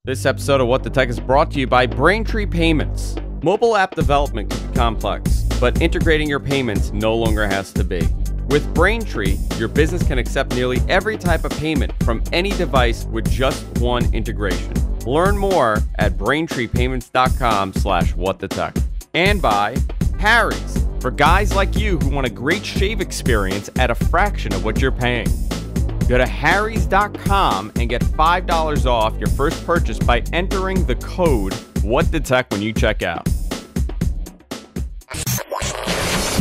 This episode of What the Tech is brought to you by Braintree Payments. Mobile app development can be complex, but integrating your payments no longer has to be. With Braintree, your business can accept nearly every type of payment from any device with just one integration. Learn more at braintreepayments.com/whatthetech. And by Harry's, for guys like you who want a great shave experience at a fraction of what you're paying. Go to harrys.com and get $5 off your first purchase by entering the code WhatTheTech when you check out.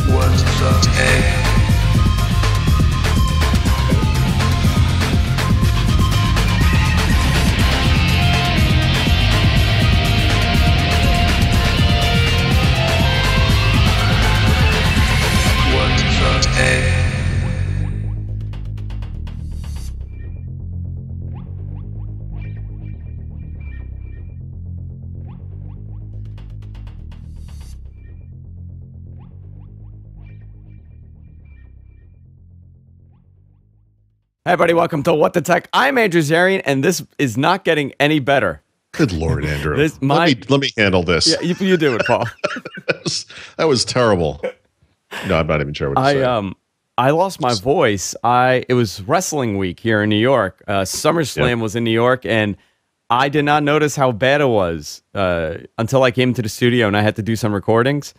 What the Tech? Hey everybody, welcome to What the Tech. I'm Andrew Zarian, and this is not getting any better. Good Lord, Andrew. Let me handle this. Yeah, you do it, Paul. that was terrible. No, I'm not even sure what to say. I lost my voice. It was wrestling week here in New York. SummerSlam was in New York, and I did not notice how bad it was until I came to the studio and I had to do some recordings,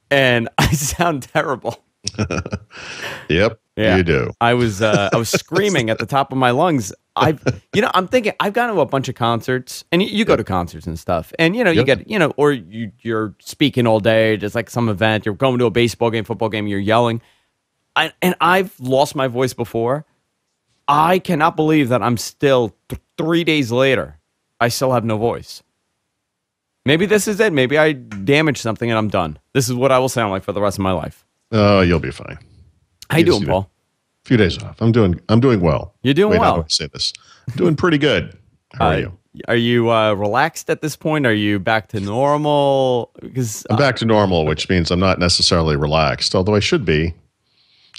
and I sound terrible. Yep. Yeah, you do. I was screaming at the top of my lungs. I'm thinking I've gone to a bunch of concerts, and you go to concerts and stuff, and you get or you're speaking all day, just like some event. You're going to a baseball game, football game, you're yelling, and I've lost my voice before. I cannot believe that I'm still 3 days later. I still have no voice. Maybe this is it. Maybe I damaged something and I'm done. This is what I will sound like for the rest of my life. Oh, you'll be fine. How you doing, Paul? A few days off. I'm doing well. You're doing well. How do I say this? I'm doing pretty good. How are you? Are you relaxed at this point? Are you back to normal? Because I'm back to normal, which means I'm not necessarily relaxed, although I should be.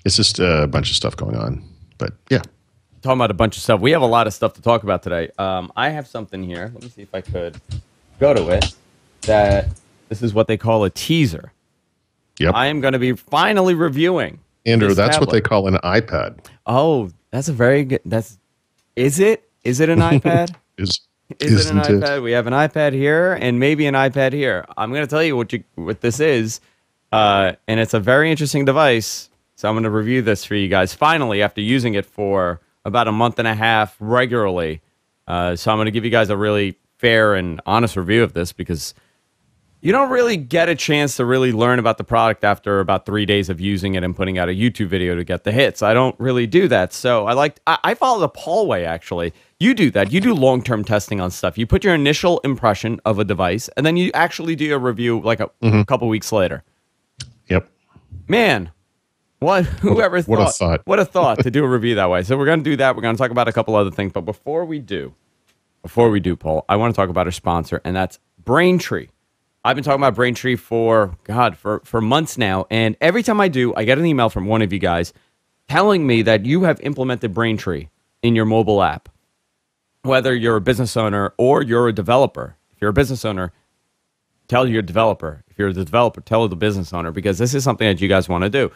It's just a bunch of stuff going on. But yeah. Talking about a bunch of stuff. We have a lot of stuff to talk about today. I have something here. Let me see if I could go to it. This is what they call a teaser. Yep. I am going to be finally reviewing. Andrew, that's what they call an iPad. Oh, that's a very good. Is it an iPad? Is it an iPad? We have an iPad here and maybe an iPad here. I'm going to tell you what this is, and it's a very interesting device. So I'm going to review this for you guys finally after using it for about a month and a half regularly. So I'm going to give you guys a really fair and honest review of this because you don't really get a chance to really learn about the product after about 3 days of using it and putting out a YouTube video to get the hits. I don't really do that. So I follow the Paul way, actually. You do that. You do long-term testing on stuff. You put your initial impression of a device, and then you actually do a review like a couple weeks later. Yep. Man, whoever thought? What a thought. What a thought to do a review that way. So we're going to do that. We're going to talk about a couple other things. But before we do, Paul, I want to talk about our sponsor, and that's Braintree. I've been talking about Braintree for months now, and every time I do, I get an email from one of you guys telling me that you have implemented Braintree in your mobile app. Whether you're a business owner or you're a developer. If you're a business owner, tell your developer. If you're the developer, tell the business owner, because this is something that you guys want to do.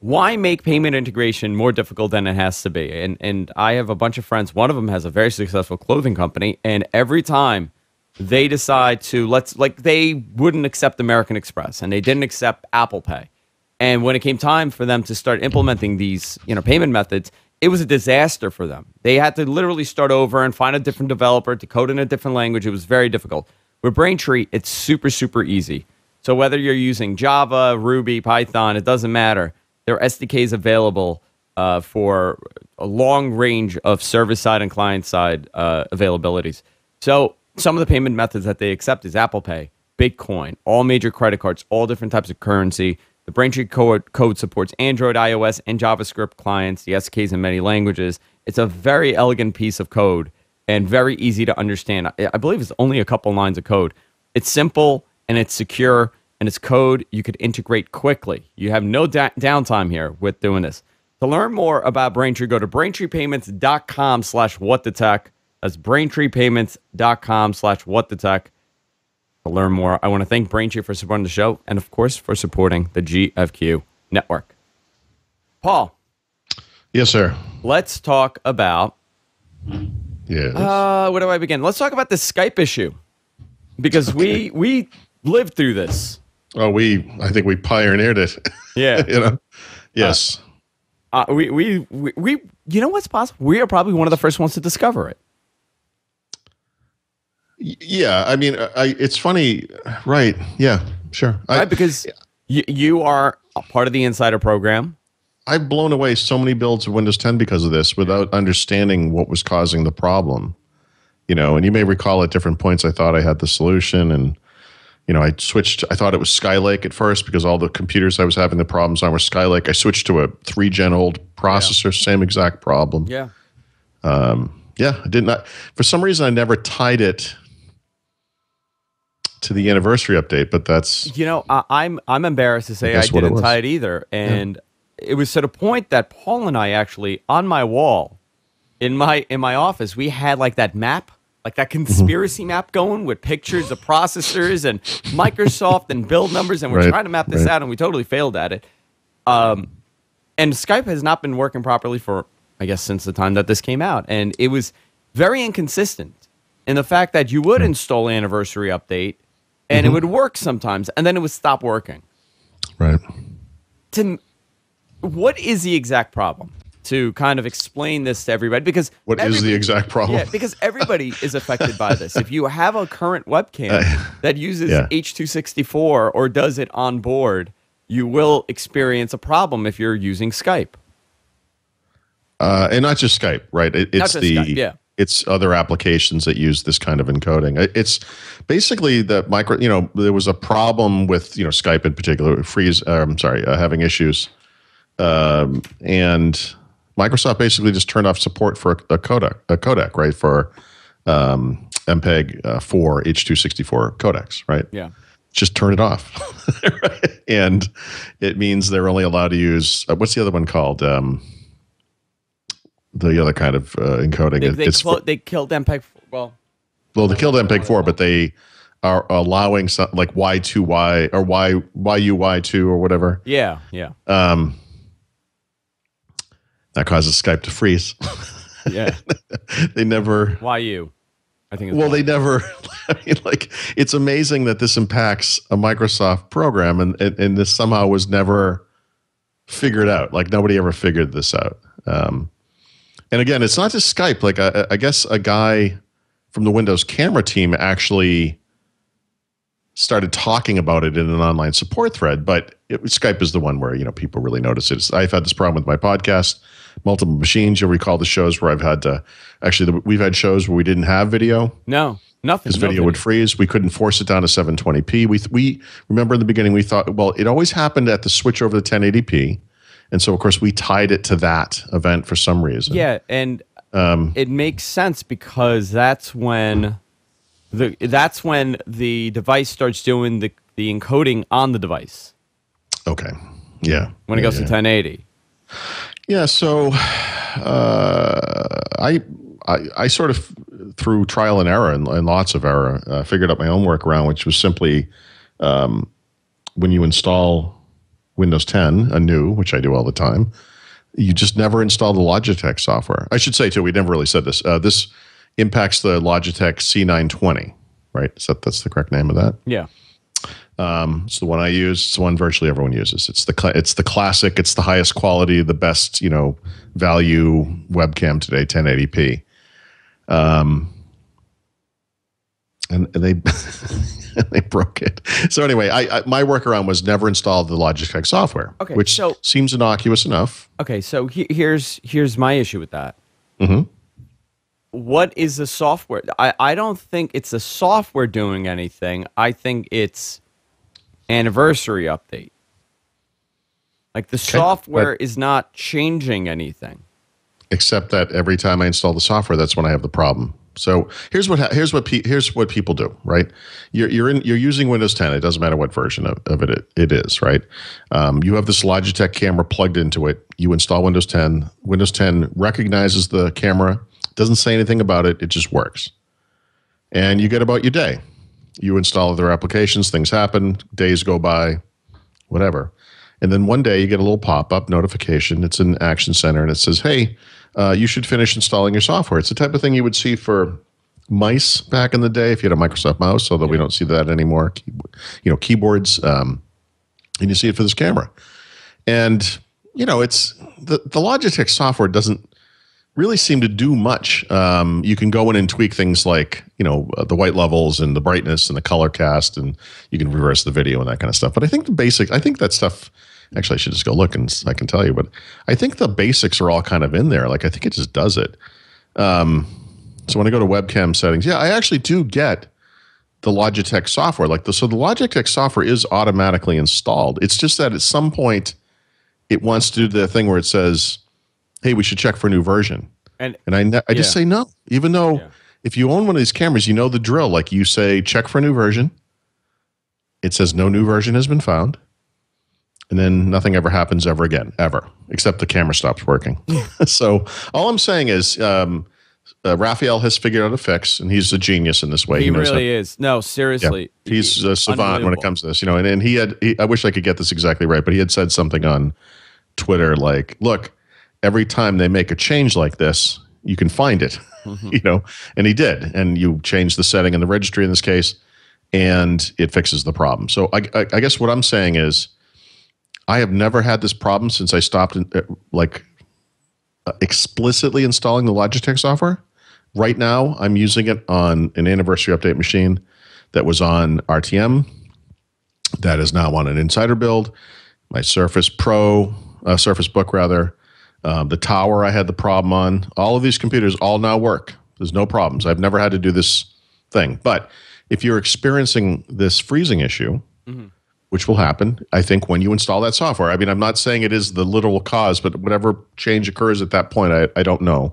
Why make payment integration more difficult than it has to be? And I have a bunch of friends. One of them has a very successful clothing company, and every time they decide to they wouldn't accept American Express and they didn't accept Apple Pay. And when it came time for them to start implementing these, payment methods, it was a disaster for them. They had to literally start over and find a different developer to code in a different language. It was very difficult. With Braintree, it's super, super easy. So whether you're using Java, Ruby, Python, it doesn't matter. There are SDKs available for a long range of server-side and client-side availabilities. So some of the payment methods that they accept is Apple Pay, Bitcoin, all major credit cards, all different types of currency. The Braintree code supports Android, iOS, and JavaScript clients, the SDKs in many languages. It's a very elegant piece of code and very easy to understand. I believe it's only a couple lines of code. It's simple and it's secure and it's code you could integrate quickly. You have no downtime here with doing this. To learn more about Braintree, go to braintreepayments.com/whatthetech. That's BraintreePayments.com/whatthetech to learn more. I want to thank Braintree for supporting the show and, of course, for supporting the GFQ network. Paul. Yes, sir. Let's talk about... Yes. Where do I begin? Let's talk about this Skype issue. Because we lived through this. Oh, I think we pioneered it. Yeah. You know? Yes. We you know what's possible? We are probably one of the first ones to discover it. Yeah, I mean, it's funny, right? Yeah, sure. Right, because you are a part of the insider program. I've blown away so many builds of Windows 10 because of this without understanding what was causing the problem. You know, and you may recall at different points I thought I had the solution, and you know, I thought it was Skylake at first because all the computers I was having the problems on were Skylake. I switched to a 3-gen-old processor, same exact problem. Yeah. I did not. For some reason, I never tied it to the anniversary update, but that's... You know, I'm embarrassed to say I didn't tie it either. And it was to the point that Paul and I actually, on my wall, in my office, we had like that map, like that conspiracy map going with pictures of processors and Microsoft and build numbers, and we're trying to map this out, and we totally failed at it. And Skype has not been working properly for, I guess, since the time that this came out. And it was very inconsistent in the fact that you would install Anniversary Update, and it would work sometimes, and then it would stop working. Right. What is the exact problem? To kind of explain this to everybody, because what is the exact problem? Yeah, because everybody is affected by this. If you have a current webcam that uses H.264 or does it on board, you will experience a problem if you're using Skype. And not just Skype, right? Skype, it's other applications that use this kind of encoding. It's basically the there was a problem with Skype in particular, having issues, and Microsoft basically just turned off support for a codec, right, for MPEG 4 H.264 codecs, right? Yeah. Just turn it off. Right? And it means they're only allowed to use, what's the other one called? The other kind of encoding. They killed MPEG. Well, they killed MPEG 4, but they are allowing something like Y2Y or YUY2 or whatever. Yeah. That causes Skype to freeze. Yeah. They never... YU. I think they never... I mean, it's amazing that this impacts a Microsoft program, and this somehow was never figured out. Like, nobody ever figured this out. And again, it's not just Skype. Like, I guess a guy from the Windows camera team actually started talking about it in an online support thread, but Skype is the one where people really notice it. I've had this problem with my podcast, multiple machines. You'll recall the shows where I've had to we've had shows where we didn't have video. No, nothing. Because video would freeze. We couldn't force it down to 720p. We remember in the beginning we thought, well, it always happened at the switch over to 1080p, and so of course we tied it to that event for some reason. Yeah, and it makes sense because that's when the device starts doing the encoding on the device. Okay. Yeah. When it goes to 1080. Yeah. So I sort of through trial and error and lots of error figured out my own workaround, which was simply when you install Windows 10 anew, which I do all the time, you just never install the Logitech software. I should say too, we never really said this. This impacts the Logitech C920, right? That's the correct name of that? Yeah. It's the one I use. It's the one virtually everyone uses. It's the classic. It's the highest quality, the best value webcam today, 1080p. And they they broke it. So anyway, my workaround was never install the Logitech software, which seems innocuous enough. Okay, so here's my issue with that. Mm-hmm. What is the software? I don't think it's the software doing anything. I think it's anniversary update. Like the software is not changing anything. Except that every time I install the software, that's when I have the problem. So here's what people do, right? You're using Windows 10. It doesn't matter what version of it is, right? You have this Logitech camera plugged into it. You install Windows 10. Windows 10 recognizes the camera, doesn't say anything about it. It just works, and you get about your day. You install other applications. Things happen. Days go by, whatever, and then one day you get a little pop-up notification. It's in Action Center, and it says, "Hey, you should finish installing your software." It's the type of thing you would see for mice back in the day if you had a Microsoft mouse, although we don't see that anymore. Keyboards, and you see it for this camera. And, it's the Logitech software doesn't really seem to do much. You can go in and tweak things like, the white levels and the brightness and the color cast, and you can reverse the video and that kind of stuff. But I think that stuff, actually I should just go look and I can tell you, but I think the basics are all kind of in there. Like, I think it just does it. So when I go to webcam settings, I actually do get the Logitech software. So the Logitech software is automatically installed. It's just that at some point it wants to do the thing where it says, "Hey, we should check for a new version." And I just say no, even though if you own one of these cameras, you know the drill. Like, you say, check for a new version. It says no new version has been found. And then nothing ever happens ever again, ever, except the camera stops working. So all I'm saying is Raphael has figured out a fix, and he's a genius in this way. He really is. No, seriously. Yeah, he's a savant when it comes to this. And I wish I could get this exactly right, but he had said something on Twitter like, look, every time they make a change like this, you can find it, and he did. And you change the setting in the registry in this case, and it fixes the problem. So I guess what I'm saying is, I have never had this problem since I stopped explicitly installing the Logitech software. Right now, I'm using it on an anniversary update machine that was on RTM, that is now on an Insider build. My Surface Book rather. The Tower I had the problem on. All of these computers all now work. There's no problems. I've never had to do this thing. But if you're experiencing this freezing issue, which will happen, I think, when you install that software. I mean, I'm not saying it is the literal cause, but whatever change occurs at that point, I don't know.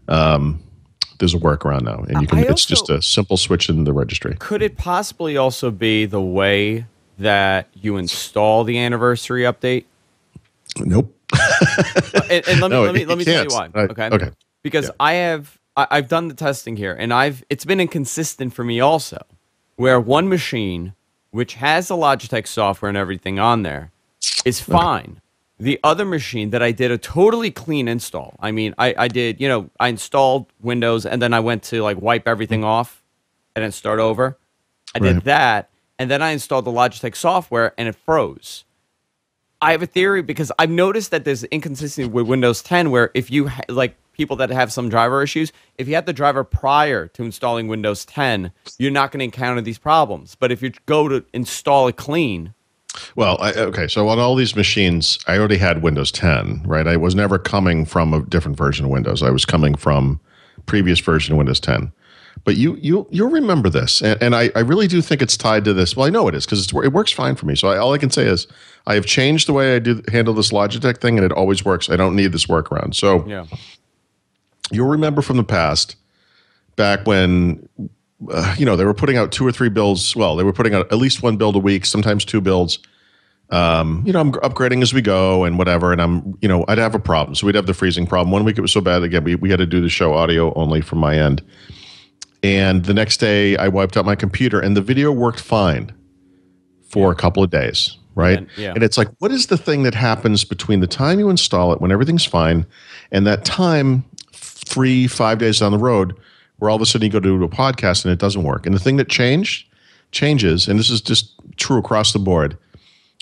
There's a workaround now, and it's just a simple switch in the registry. Could it possibly also be the way that you install the anniversary update? Nope. And let me tell you why. Okay. Because I've done the testing here, and it's been inconsistent for me also, where one machine, which has the Logitech software and everything on there, is fine. The other machine that I did a totally clean install. I mean, I did, I installed Windows, and then I went to wipe everything off and then start over. I did that, and then I installed the Logitech software, and it froze. I have a theory, because I've noticed that there's inconsistency with Windows 10, where if you people that have some driver issues, if you have the driver prior to installing Windows 10, you're not going to encounter these problems. But if you go to install it clean. Well, so on all these machines, I already had Windows 10, right? I was never coming from a different version of Windows. I was coming from previous version of Windows 10. But you'll remember this, and I really do think it's tied to this. Well, I know it is, because it works fine for me. So all I can say is I have changed the way I handle this Logitech thing, and it always works. I don't need this workaround. So you'll remember from the past, back when they were putting out 2 or 3 builds. Well, they were putting out at least 1 build a week, sometimes 2 builds. I'm upgrading as we go and whatever, and I'd have a problem. So we'd have the freezing problem. One week it was so bad, again, we had to do the show audio only from my end. And the next day, I wiped out my computer, and the video worked fine for a couple of days, right? And it's like, what is the thing that happens between the time you install it, when everything's fine, and that time, 5 days down the road, where all of a sudden you go to do a podcast and it doesn't work? And the thing that changes, and this is just true across the board,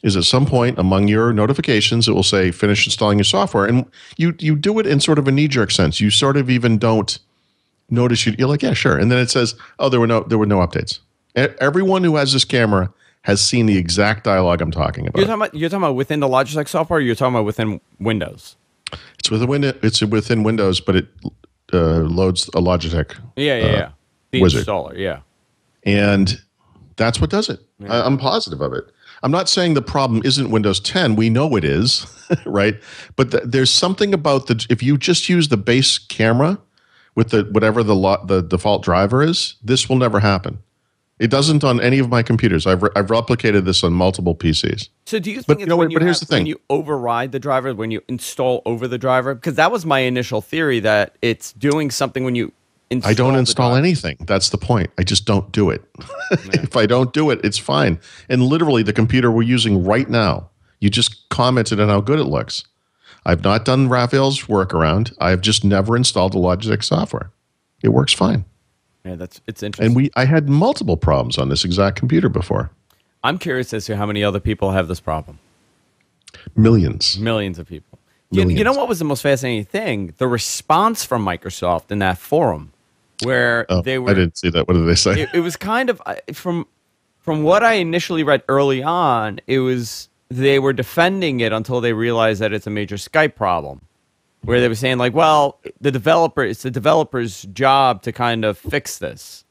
is at some point among your notifications, it will say, finish installing your software. And you do it in sort of a knee-jerk sense. You sort of even don't notice, you're like, yeah, sure. And then it says, oh, there were no updates. Everyone who has this camera has seen the exact dialogue I'm talking about. You're talking about within the Logitech software, or you're talking about within Windows? It's within Windows, but it loads a Logitech. The wizard. installer, And that's what does it. I'm positive of it. I'm not saying the problem isn't Windows 10. We know it is, right? But there's something about if you just use the base camera, with the whatever the default driver is, this will never happen. It doesn't on any of my computers. I've replicated this on multiple PCs. So do you think here's the thing. when you override the driver, when you install over the driver? Because that was my initial theory, that it's doing something when you install. I don't install anything. That's the point. I just don't do it. Yeah. If I don't do it, it's fine. And literally the computer we're using right now, you just commented on how good it looks. I've not done Raphael's workaround. I've just never installed the Logitech software. It works fine. Yeah, it's interesting. And I had multiple problems on this exact computer before. I'm curious as to how many other people have this problem. Millions. Millions of people. Millions. You know what was the most fascinating thing? The response from Microsoft in that forum, where they were. I didn't see that. What did they say? It was kind of from what I initially read early on. It was they were defending it until they realized that it's a major Skype problem. Where they were saying, like, well, it's the developer's job to kind of fix this.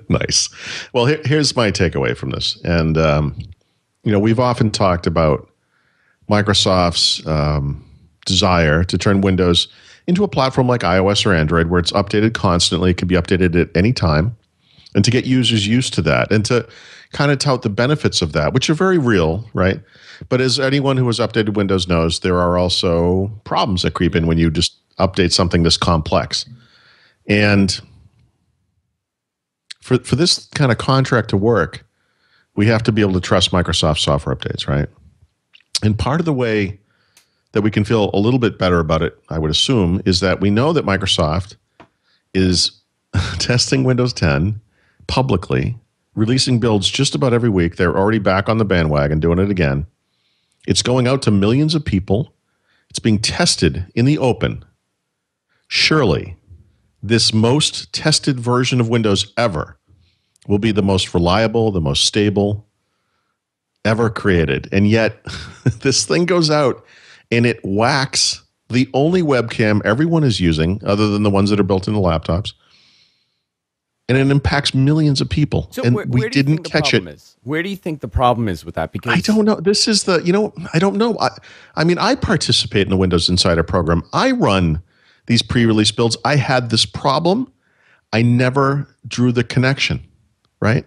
Nice. Well, here's my takeaway from this. And, we've often talked about Microsoft's desire to turn Windows into a platform like iOS or Android, where it's updated constantly. It can be updated at any time. And to get users used to that and to kind of tout the benefits of that, which are very real, right? But as anyone who has updated Windows knows, there are also problems that creep in when you just update something this complex. And for this kind of contract to work, we have to be able to trust Microsoft software updates, right? And part of the way that we can feel a little bit better about it, I would assume, is that we know that Microsoft is testing Windows 10 publicly, releasing builds just about every week. They're already back on the bandwagon doing it again. It's going out to millions of people. It's being tested in the open. Surely, this most tested version of Windows ever will be the most reliable, the most stable ever created. And yet, this thing goes out and it whacks the only webcam everyone is using, other than the ones that are built into laptops, and it impacts millions of people. So and where we do you didn't think the catch problem it. is? Where do you think the problem is with that? Because I don't know. This is the, I don't know. I mean, I participate in the Windows Insider program. I run these pre-release builds. I had this problem. I never drew the connection, right?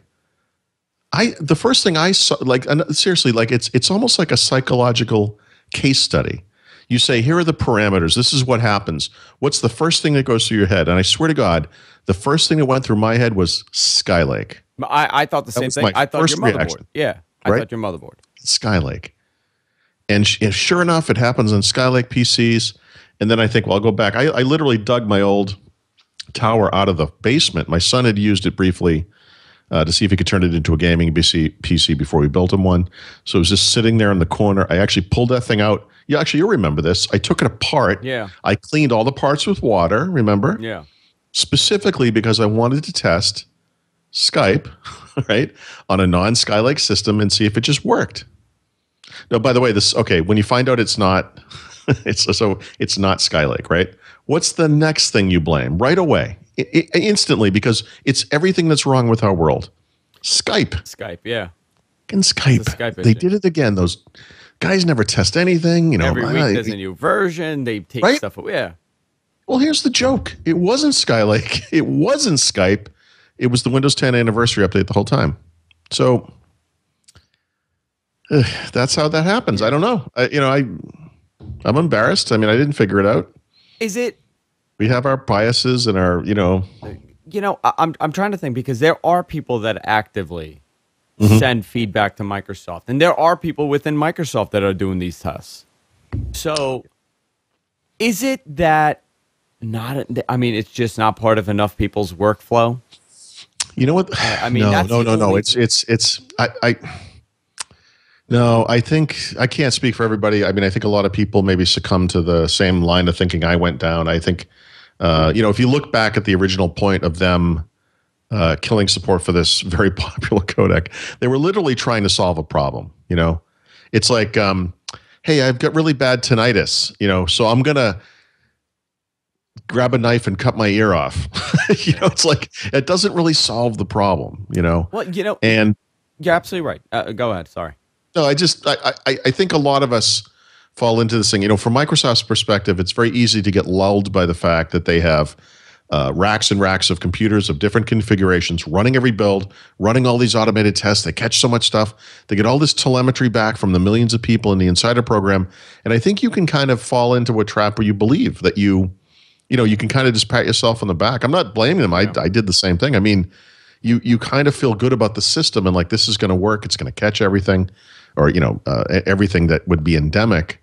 The first thing I saw, like, seriously, like it's almost like a psychological case study. You say, here are the parameters. This is what happens. What's the first thing that goes through your head? And I swear to God, the first thing that went through my head was Skylake. I thought the same thing. I thought your motherboard. Reaction. Yeah, I thought your motherboard. Skylake. And sure enough, it happens on Skylake PCs. And then I think, well, I'll go back. I literally dug my old tower out of the basement. My son had used it briefly to see if he could turn it into a gaming PC before we built him one. So it was just sitting there in the corner. I actually pulled that thing out. Yeah, actually, you'll remember this. I took it apart. Yeah. I cleaned all the parts with water, remember? Yeah. Specifically because I wanted to test Skype, right, on a non-Skylake system and see if it just worked. Now, by the way, when you find out it's not, it's not Skylake, right? What's the next thing you blame right away? Instantly, because it's everything that's wrong with our world. Skype, yeah. And Skype. They did it again. Those guys never test anything. Every week there's a new version. They take stuff away. Yeah. Well, here's the joke. It wasn't Skylake. It wasn't Skype. It was the Windows 10 anniversary update the whole time. So that's how that happens. I don't know. I'm embarrassed. I mean, I didn't figure it out. Is it? We have our biases and our, I'm trying to think, because there are people that actively send feedback to Microsoft, and there are people within Microsoft that are doing these tests. So is it that it's just not part of enough people's workflow? You know what? No. No, I think I can't speak for everybody. I mean, I think a lot of people maybe succumb to the same line of thinking I went down. I think, if you look back at the original point of them killing support for this very popular codec, they were literally trying to solve a problem. It's like, hey, I've got really bad tinnitus, so I'm going to grab a knife and cut my ear off. It's like, it doesn't really solve the problem, Well, and you're absolutely right. Go ahead. Sorry. No, I think a lot of us fall into this thing. From Microsoft's perspective, it's very easy to get lulled by the fact that they have racks and racks of computers of different configurations, running every build, running all these automated tests. They catch so much stuff. They get all this telemetry back from the millions of people in the Insider program. And I think you can kind of fall into a trap where you believe that you can kind of just pat yourself on the back. I'm not blaming them. I did the same thing. I mean, you kind of feel good about the system and like this is going to work. It's going to catch everything, or everything that would be endemic.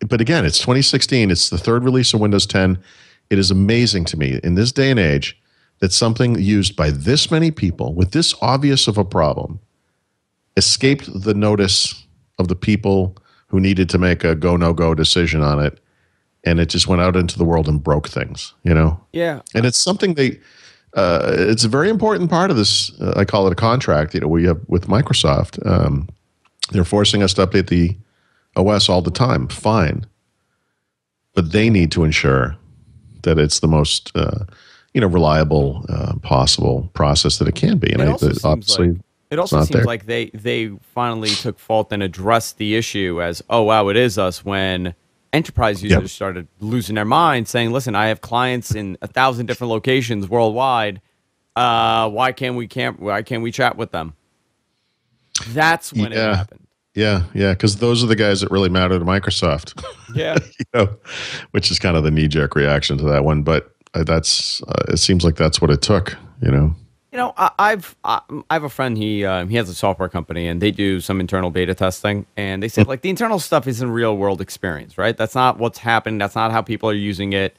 But again, it's 2016. It's the third release of Windows 10. It is amazing to me in this day and age that something used by this many people with this obvious of a problem escaped the notice of the people who needed to make a go, no go decision on it. And it just went out into the world and broke things, Yeah. And it's something it's a very important part of this. I call it a contract, we have with Microsoft. They're forcing us to update the OS all the time. Fine. But they need to ensure that it's the most, reliable possible process that it can be. And It also seems there. like they finally took fault and addressed the issue as, oh, wow, it is us, when enterprise users started losing their mind, saying, listen, I have clients in 1,000 different locations worldwide. Why can't we chat with them? That's when it happened. Yeah, because those are the guys that really matter to Microsoft. Yeah. Which is kind of the knee-jerk reaction to that one. But it seems like that's what it took, I have a friend. He has a software company, and they do some internal beta testing. And they said, like, the internal stuff isn't real world experience, right? That's not what's happening. That's not how people are using it.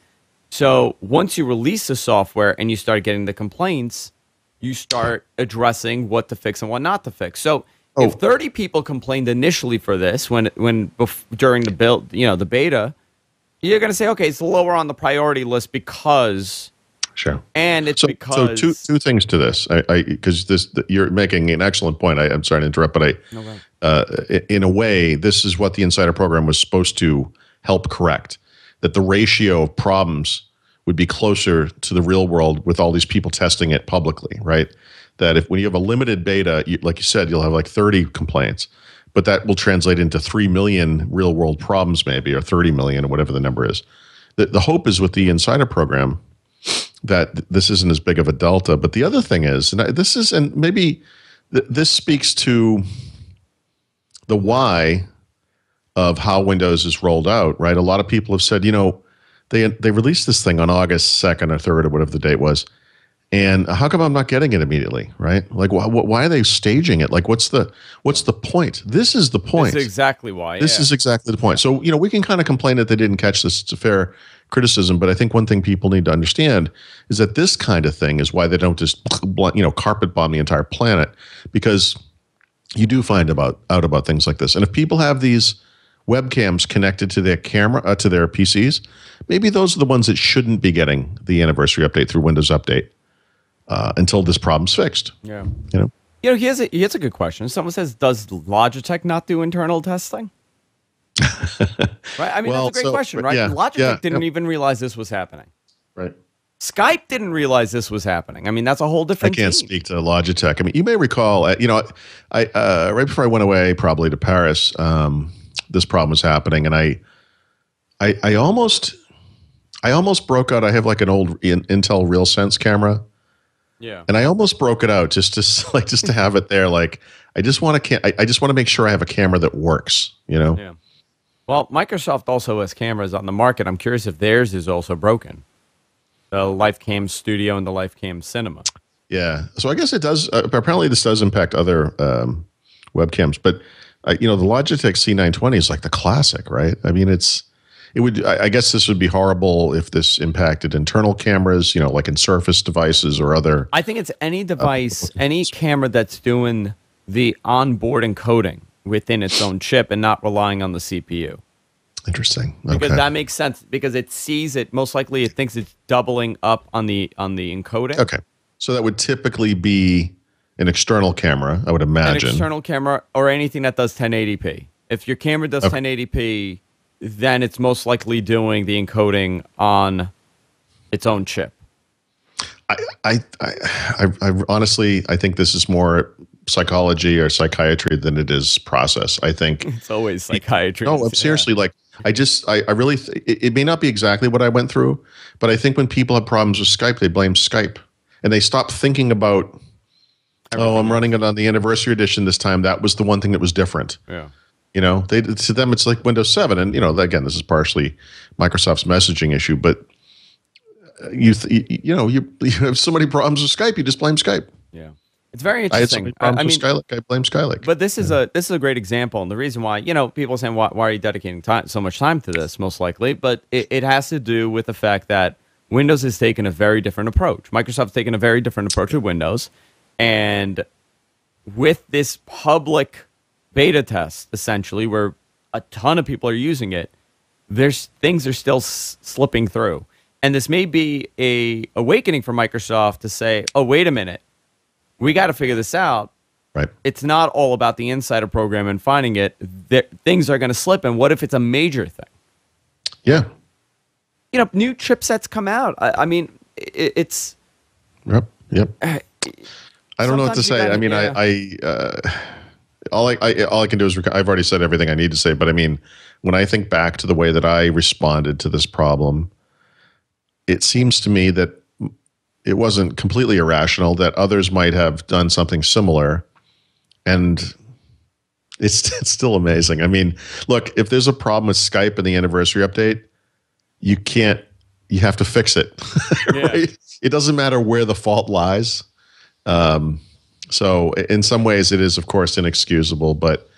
So once you release the software and you start getting the complaints, you start addressing what to fix and what not to fix. So if 30 people complained initially for this during the build, the beta, you're going to say, okay, it's lower on the priority list because. Sure. And it's because. So two things to this, because you're making an excellent point. I'm sorry to interrupt, but in a way, this is what the Insider program was supposed to help correct. That the ratio of problems would be closer to the real world with all these people testing it publicly, right? That when you have a limited beta, like you said, you'll have like 30 complaints, but that will translate into 3 million real world problems maybe, or 30 million, or whatever the number is. The hope is with the Insider program that this isn't as big of a delta. But the other thing is, and maybe this speaks to the why of how Windows is rolled out, right? A lot of people have said, they released this thing on August 2nd or 3rd or whatever the date was. And how come I'm not getting it immediately, right? Like, why are they staging it? Like, what's the point? This is the point. This is exactly why. This is exactly the point. So, we can kind of complain that they didn't catch this. It's a fair criticism, but I think one thing people need to understand is that this kind of thing is why they don't just, carpet bomb the entire planet, because you do find out about things like this. And if people have these webcams connected to their camera, to their PCs, maybe those are the ones that shouldn't be getting the anniversary update through Windows Update. Until this problem's fixed. Yeah. Here's a good question. Someone says, does Logitech not do internal testing? Right? I mean, that's a great question, right? Yeah, Logitech didn't even realize this was happening. Right. Skype didn't realize this was happening. I mean, that's a whole different I can't team. speak to Logitech. I mean, you may recall, I right before I went away probably to Paris, this problem was happening, and I almost broke out. I have like an old Intel RealSense camera. Yeah. And I almost broke it out just to have it there. Like, I just want to make sure I have a camera that works, Yeah. Well, Microsoft also has cameras on the market. I'm curious if theirs is also broken. The LifeCam Studio and the LifeCam Cinema. Yeah. So I guess it does. Apparently, this does impact other webcams. But, the Logitech C920 is like the classic, right? I mean, I guess this would be horrible if this impacted internal cameras, like in Surface devices or other. I think it's any device, any camera that's doing the onboard encoding within its own chip and not relying on the CPU. Interesting. Okay. Because that makes sense, because it sees it, most likely it thinks it's doubling up on the encoding. Okay. So that would typically be an external camera, I would imagine. An external camera or anything that does 1080p. If your camera does 1080p, then it's most likely doing the encoding on its own chip. I honestly, I think this is more psychology or psychiatry than it is process. I think It's always psychiatry. no, seriously, like I really, it may not be exactly what I went through, but I think when people have problems with Skype, they blame Skype and they stop thinking about, oh, I'm running it on the anniversary edition this time. That was the one thing that was different. Yeah. You know, to them, it's like Windows 7. And, you know, again, this is partially Microsoft's messaging issue, but you have so many problems with Skype, you just blame Skype. Yeah. It's very I had so interesting. many problems with Skylake. I blame Skylake. But this is a great example, and the reason why, you know, people are saying, why are you dedicating so much time to this? Most likely, but it has to do with the fact that Windows has taken a very different approach. Microsoft's taken a very different approach with Windows, and with this public beta test, essentially, where a ton of people are using it, things are still slipping through, and this may be a awakening for Microsoft to say, oh, wait a minute. We got to figure this out. Right. It's not all about the insider program and finding it. Things are going to slip. And what if it's a major thing? Yeah. You know, new chipsets come out. I mean, it's. Yep. I don't know what to say. I mean, all I can do is I've already said everything I need to say. But I mean, when I think back to the way that I responded to this problem, it seems to me that it wasn't completely irrational, that others might have done something similar. And it's still amazing. I mean, look, if there's a problem with Skype and the anniversary update, you have to fix it. Right? Yeah. It doesn't matter where the fault lies. So in some ways it is, of course, inexcusable, but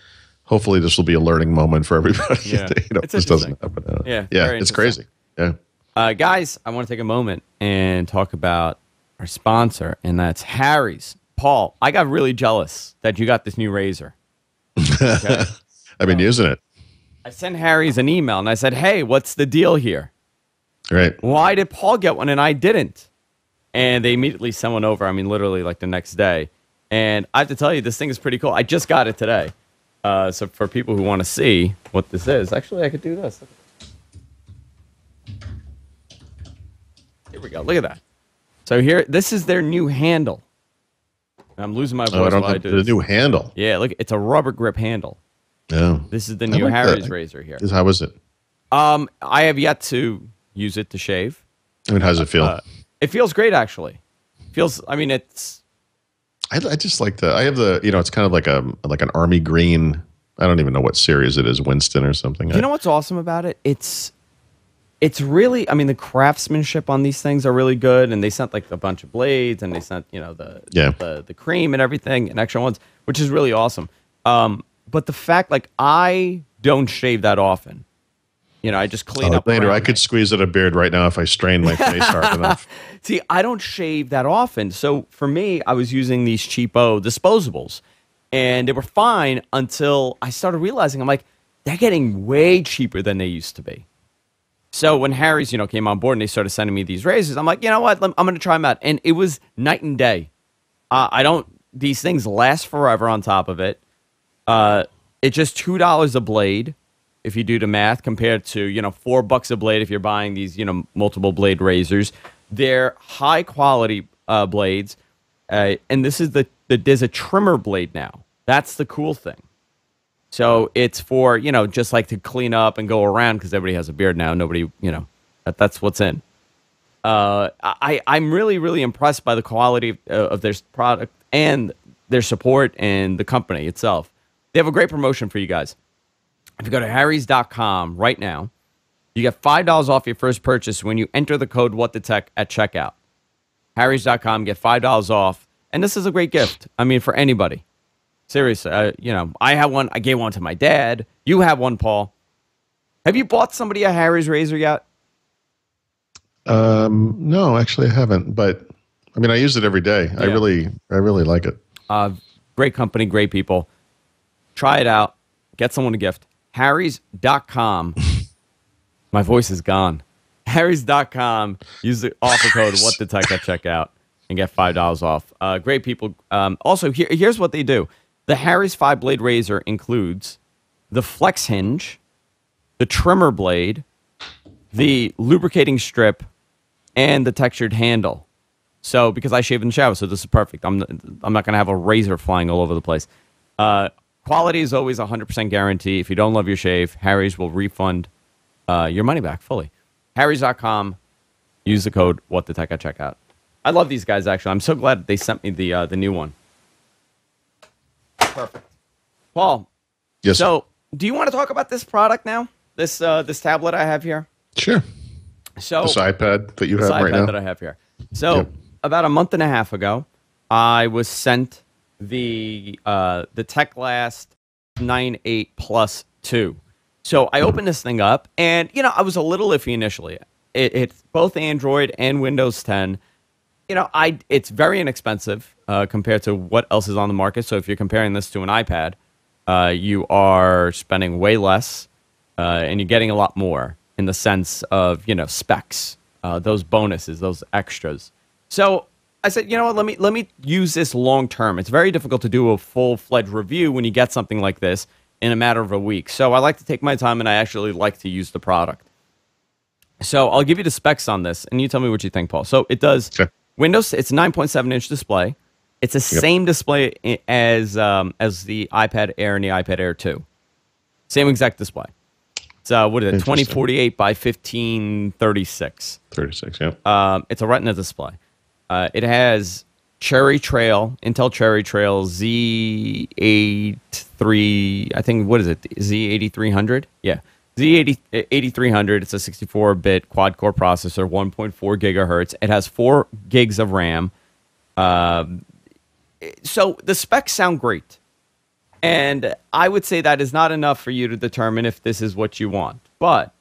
hopefully this will be a learning moment for everybody. Yeah. This doesn't happen. Yeah, it's crazy. Yeah. Guys, I want to take a moment and talk about our sponsor, and that's Harry's. Paul, I got really jealous that you got this new razor. Okay? I've been using it. I sent Harry's an email, and I said, hey, what's the deal here? Right. Why did Paul get one and I didn't? And they immediately sent one over, I mean, literally like the next day. And I have to tell you, this thing is pretty cool. I just got it today. So for people who want to see what this is, actually, I could do this. Here we go. Look at that. So here, this is their new handle. I'm losing my voice. I don't know the new handle. Yeah, look, it's a rubber grip handle. Yeah. This is the new Harry's razor here. How is it? I have yet to use it to shave. I mean, how does it feel? It feels great, actually. I mean, it's. I just like I have it's kind of like an army green. I don't even know what series it is, Winston or something. You know what's awesome about it? It's really, I mean, the craftsmanship on these things are really good, and they sent like a bunch of blades, and they sent the cream and everything, and extra ones, which is really awesome. But the fact, like, I don't shave that often. You know, I just clean up. Later, I could squeeze at a beard right now if I strained my face hard enough. See, I don't shave that often, so for me, I was using these cheapo disposables, and they were fine until I started realizing, I'm like, they're getting way cheaper than they used to be. So when Harry's, came on board and they started sending me these razors, I'm like, you know what? I'm going to try them out. And it was night and day. These things last forever on top of it. It's just $2 a blade, if you do the math, compared to, $4 a blade if you're buying these, multiple blade razors. They're high quality blades. And this is there's a trimmer blade now. That's the cool thing. So it's for, just like to clean up and go around because everybody has a beard now. Nobody, that's what's in. I'm really, really impressed by the quality of their product and their support and the company itself. They have a great promotion for you guys. If you go to harrys.com right now, you get $5 off your first purchase when you enter the code WhatTheTech at checkout. harrys.com, get $5 off. And this is a great gift. I mean, for anybody. Seriously, I have one. I gave one to my dad. You have one, Paul. Have you bought somebody a Harry's razor yet? No, actually, I haven't. But I mean, I use it every day. Yeah. I really like it. Great company, great people. Try it out. Get someone a gift. Harrys.com. My voice is gone. Harrys.com. Use the offer code WhatTheTech at checkout and get $5 off. Great people. Also, here's what they do. The Harry's 5-blade razor includes the flex hinge, the trimmer blade, the lubricating strip, and the textured handle. So because I shave in the shower, so this is perfect. I'm not gonna have a razor flying all over the place. Quality is always 100% guarantee. If you don't love your shave, Harry's will refund your money back fully. Harry's.com. Use the code WhatTheTech at checkout. I love these guys, actually. I'm so glad they sent me the new one. Perfect. Paul. Yes. So, do you want to talk about this product now? This tablet I have here? Sure. So this iPad that you have right now? That I have here. So, about a month and a half ago, I was sent the Teclast X98 Plus II. So I opened this thing up, and I was a little iffy initially. It's both Android and Windows 10. It's very inexpensive compared to what else is on the market. So if you're comparing this to an iPad, you are spending way less, and you're getting a lot more in the sense of specs, those bonuses, those extras. So I said, you know what? Let me use this long term. It's very difficult to do a full-fledged review when you get something like this in a matter of a week. So I like to take my time, and I actually like to use the product. So I'll give you the specs on this, and you tell me what you think, Paul. So it does Windows. It's a 9.7-inch display. It's the same display as the iPad Air and the iPad Air 2. Same exact display. So what is it? 2048 by 1536. 36. Yeah. It's a Retina display. It has Cherry Trail, Intel Cherry Trail Z83, I think, what is it? Z8300? Yeah. Z8300. It's a 64-bit quad-core processor, 1.4 gigahertz. It has 4 gigs of RAM. So the specs sound great. And I would say that is not enough for you to determine if this is what you want. But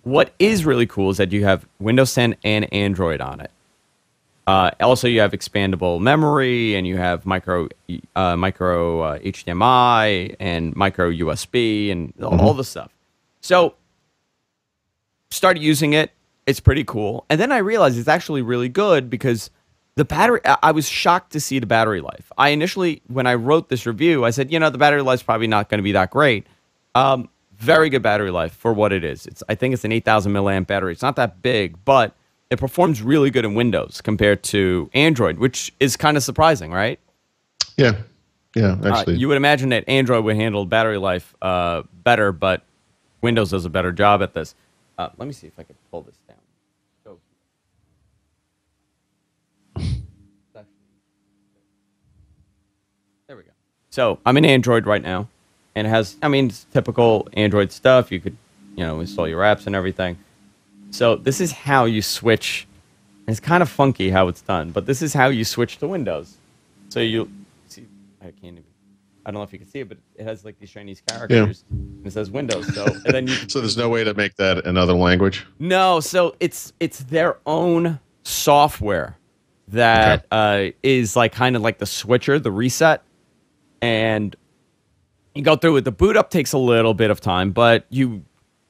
what is really cool is that you have Windows 10 and Android on it. Also, you have expandable memory, and you have micro HDMI and micro USB and all the stuff. So, started using it. It's pretty cool. And then I realized it's actually really good because the battery, I was shocked to see the battery life. I initially, when I wrote this review, I said, the battery life's probably not going to be that great. Very good battery life for what it is. I think it's an 8,000 milliamp battery. It's not that big, but it performs really good in Windows compared to Android, which is kind of surprising, right? Yeah. Yeah, actually. You would imagine that Android would handle battery life better, but Windows does a better job at this. Let me see if I can pull this down. There we go. So I'm in Android right now, and it has, it's typical Android stuff. You could, install your apps and everything. So this is how you switch. It's kind of funky how it's done, but this is how you switch to Windows. So you see, I don't know if you can see it, but it has like these Chinese characters, and it says Windows. So and then so there's no way to make that another language? No. So it's their own software that is like kind of like the switcher, the reset, and you go through it. The boot up takes a little bit of time, but you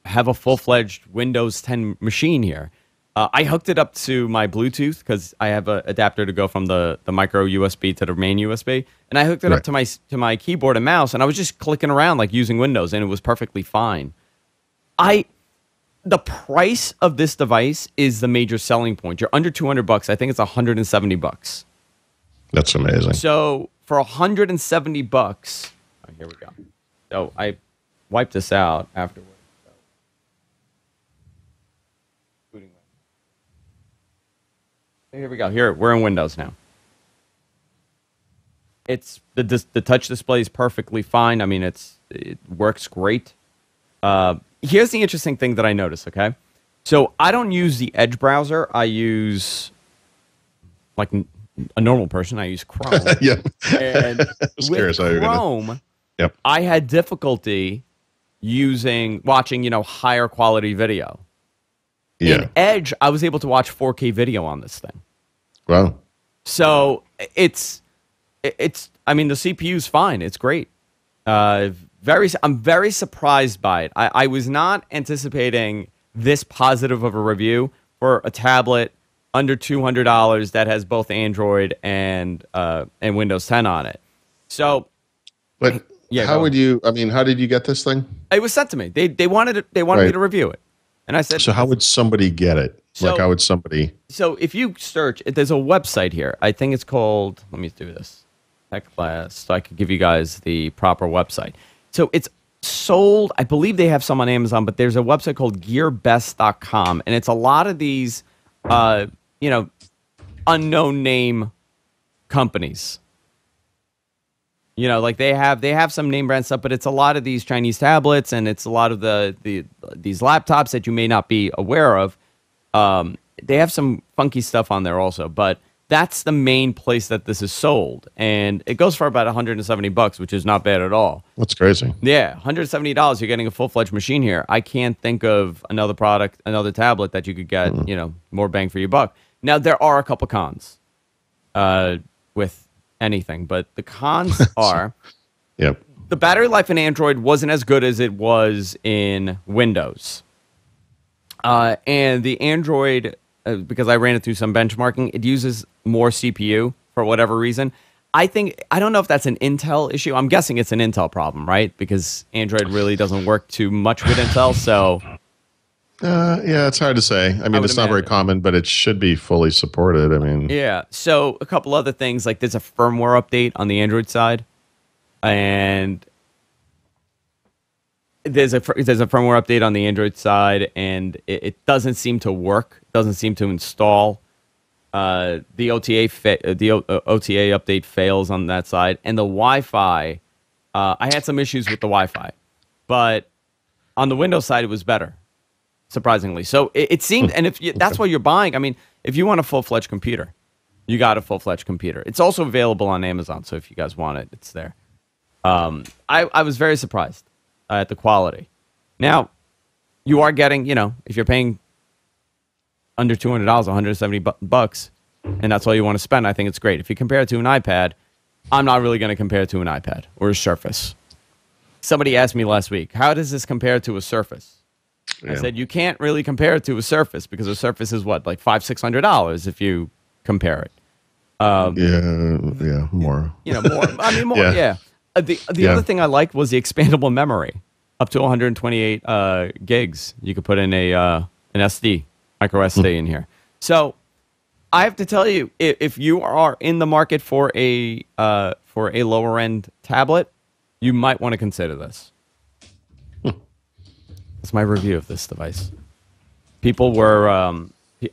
have a full-fledged Windows 10 machine here. I hooked it up to my Bluetooth because I have an adapter to go from the micro USB to the main USB, and I hooked it up to my keyboard and mouse, and I was just clicking around like using Windows, and it was perfectly fine. The price of this device is the major selling point. You're under $200. I think it's $170. That's amazing. So for $170, here we go. So I wiped this out afterwards. Here we go. Here, we're in Windows now. It's the touch display is perfectly fine. It works great. Here's the interesting thing that I noticed, okay? So I don't use the Edge browser. I use, like a normal person, I use Chrome. Yeah. And with Chrome, I had difficulty watching, higher quality video. Yeah. In Edge, I was able to watch 4K video on this thing. Wow. So the CPU's fine. It's great. I'm very surprised by it. I was not anticipating this positive of a review for a tablet under $200 that has both Android and Windows 10 on it. So, but how would you? How did you get this thing? It was sent to me. They wanted me to review it, and I said. So how would somebody get it? So, like, how would somebody? So if you search, there's a website here. I think it's called. Let me do this. Teclast. So I could give you guys the proper website. So it's sold. I believe they have some on Amazon, but there's a website called GearBest.com, and it's a lot of these, unknown name companies. Like they have some name brand stuff, but it's a lot of these Chinese tablets, and it's a lot of these laptops that you may not be aware of. They have some funky stuff on there also, but that's the main place that this is sold, and it goes for about $170, which is not bad at all. That's crazy. Yeah, $170. You're getting a full-fledged machine here. I can't think of another product, another tablet that you could get, more bang for your buck. Now there are a couple cons with anything, but the cons are, yep, the battery life in Android wasn't as good as it was in Windows, and the Android. Because I ran it through some benchmarking, it uses more CPU for whatever reason. I don't know if that's an Intel issue. I'm guessing it's an Intel problem, right? Because Android really doesn't work too much with Intel, so... yeah, it's hard to say. I mean, it's not very common, but it should be fully supported. I mean... Yeah, so a couple other things, like there's a firmware update on the Android side, and... There's a firmware update on the Android side, and it doesn't seem to work. Doesn't seem to install. The OTA update fails on that side, and the Wi-Fi. I had some issues with the Wi-Fi, but on the Windows side, it was better, surprisingly. So it seemed, and that's what you're buying. I mean, if you want a full-fledged computer, you got a full-fledged computer. It's also available on Amazon, so if you guys want it, it's there. I was very surprised at the quality. Now, you are getting, if you're paying under $200, $170, and that's all you want to spend, I think it's great. If you compare it to an iPad, I'm not really going to compare it to an iPad or a Surface. Somebody asked me last week, how does this compare to a Surface? Yeah. I said, you can't really compare it to a Surface because a Surface is what, like $500-$600 if you compare it. More. More. I mean, more, yeah. The other thing I liked was the expandable memory, up to 128 gigs. You could put in an SD, micro SD in here. So I have to tell you, if you are in the market for a lower end tablet, you might want to consider this. That's my review of this device. People were,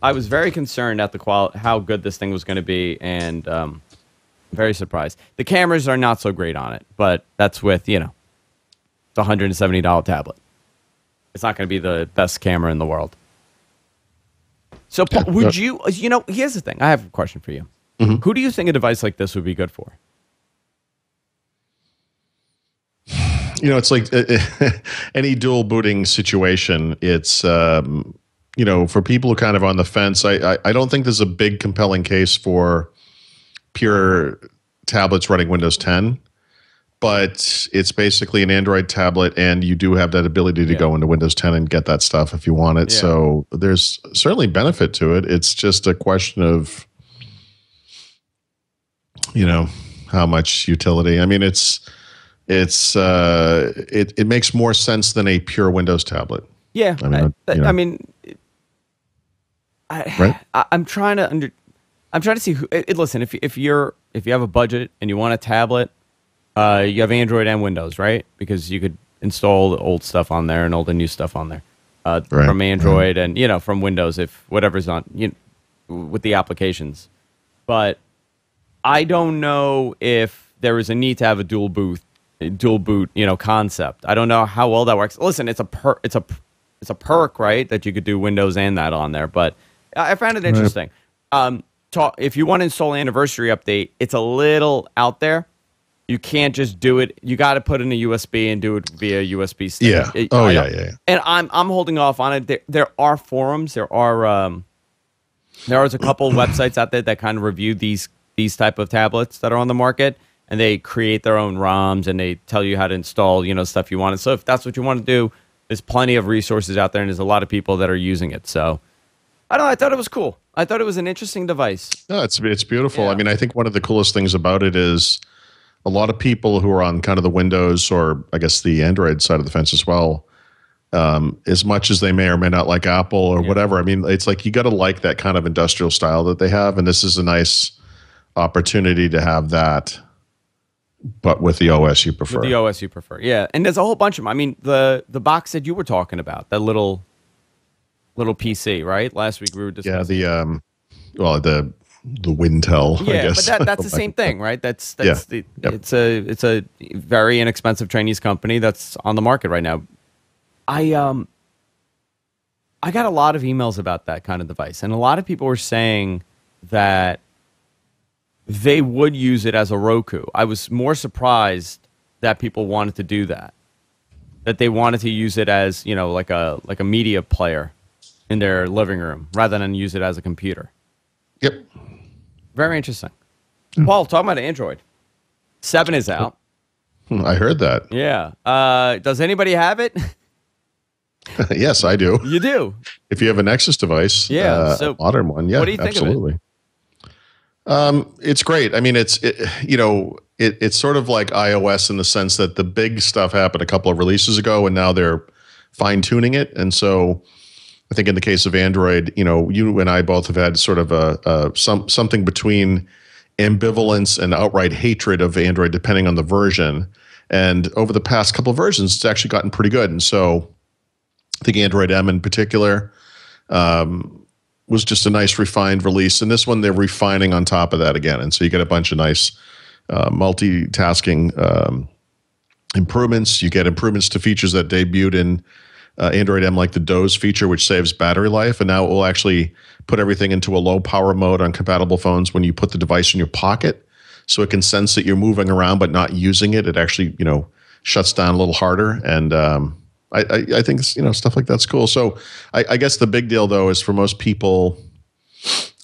I was very concerned at the quality, how good this thing was going to be, and very surprised. The cameras are not so great on it, but that's with, the $170 tablet. It's not going to be the best camera in the world. So, Paul, would you, here's the thing. I have a question for you. Mm-hmm. Who do you think a device like this would be good for? It's like any dual booting situation. It's, for people who are kind of on the fence, I don't think there's a big compelling case for pure tablets running Windows 10, but it's basically an Android tablet, and you do have that ability to go into Windows 10 and get that stuff if you want it. Yeah. So there's certainly benefit to it. It's just a question of, how much utility. I mean, it makes more sense than a pure Windows tablet. Yeah, I'm trying to see who. Listen, if you have a budget and you want a tablet, you have Android and Windows, right? Because you could install the old stuff on there and all the new stuff on there from Android and from Windows, if whatever's on with the applications. But I don't know if there is a need to have a dual boot concept. I don't know how well that works. Listen, it's a perk, right? That you could do Windows and that on there, but I found it interesting. If you want to install Anniversary Update, it's a little out there. You can't just do it. You got to put in a USB and do it via USB stick. Yeah. Yeah. And I'm holding off on it. There are forums. There is a couple of websites out there that kind of review these type of tablets that are on the market, and they create their own ROMs and they tell you how to install stuff you want. So if that's what you want to do, there's plenty of resources out there, and there's a lot of people that are using it. So I thought it was cool. I thought it was an interesting device. No, it's beautiful. Yeah. I mean, I think one of the coolest things about it is a lot of people who are on kind of the Windows, or I guess the Android side of the fence as well, as much as they may or may not like Apple or whatever. I mean, it's like you got to like that kind of industrial style that they have, and this is a nice opportunity to have that, but with the OS you prefer. With the OS you prefer, yeah. And there's a whole bunch of them. I mean, the box that you were talking about, that little PC, right? Last week we were discussing. Yeah, the Wintel. Yeah, I guess. but that's the same thing, right? It's a very inexpensive Chinese company that's on the market right now. I got a lot of emails about that kind of device, and a lot of people were saying that they would use it as a Roku. I was more surprised that people wanted to do that. That they wanted to use it as, you know, like a media player in their living room rather than use it as a computer. Yep. Very interesting. Paul, talking about Android. 7 is out. I heard that. Yeah. Does anybody have it? Yes, I do. You do? If you have a Nexus device, yeah, so a modern one, yeah, what do you think absolutely. Of it? It's great. I mean, it's sort of like iOS in the sense that the big stuff happened a couple of releases ago, and now they're fine tuning it. And so, I think in the case of Android, you know, you and I both have had sort of something between ambivalence and outright hatred of Android, depending on the version. And over the past couple of versions, it's actually gotten pretty good. And so, I think Android M in particular was just a nice refined release. And this one, they're refining on top of that again. And so you get a bunch of nice multitasking improvements. You get improvements to features that debuted in Android M, like the doze feature, which saves battery life. And now it will actually put everything into a low power mode on compatible phones when you put the device in your pocket. So it can sense that you're moving around but not using it. It actually, you know, shuts down a little harder. And I think, you know, stuff like that's cool. So I guess the big deal, though, is for most people,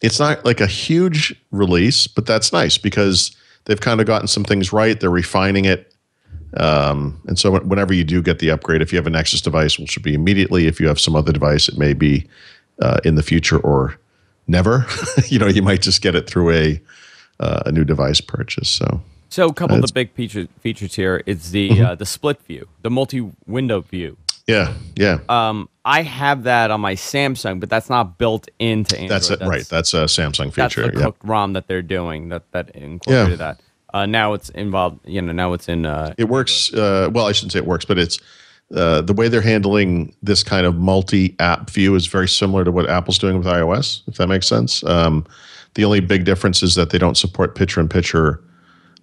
it's not like a huge release, but that's nice because they've kind of gotten some things right. They're refining it. And so whenever you do get the upgrade, if you have a Nexus device, which should be immediately. If you have some other device, it may be in the future or never. You know, you might just get it through a new device purchase. So a couple of the big features here is the split view, the multi-window view. Yeah. I have that on my Samsung, but that's not built into Android. That's it, right. That's a Samsung feature. That's the cooked ROM that they're doing that incorporated that. Now it's involved. You know, now it's in. It works. Well, I shouldn't say it works, but it's the way they're handling this kind of multi-app view is very similar to what Apple's doing with iOS. If that makes sense. The only big difference is that they don't support picture-in-picture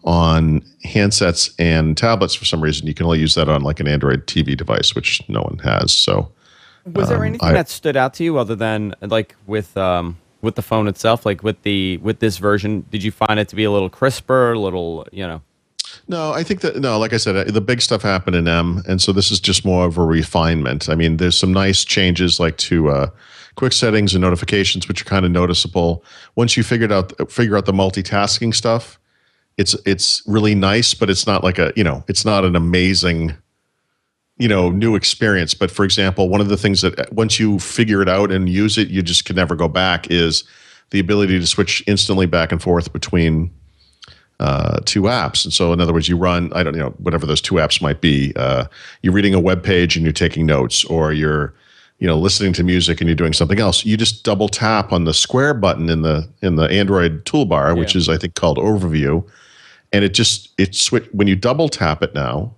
on handsets and tablets for some reason. You can only use that on like an Android TV device, which no one has. So, was there anything that stood out to you other than like with the phone itself, like with this version? Did you find it to be a little crisper, a little, you know? No, I think that like I said, the big stuff happened in M, and so this is just more of a refinement. I mean, there's some nice changes like to quick settings and notifications, which are kind of noticeable. Once you figure out the multitasking stuff, it's really nice, but it's not like it's not an amazing, new experience. But for example, one of the things that once you figure it out and use it, you just can never go back is the ability to switch instantly back and forth between two apps. And so in other words, you run, I don't know, whatever those two apps might be, you're reading a web page and you're taking notes, or you're, listening to music and you're doing something else. You just double tap on the square button in the Android toolbar, which is I think called Overview. And when you double tap it now,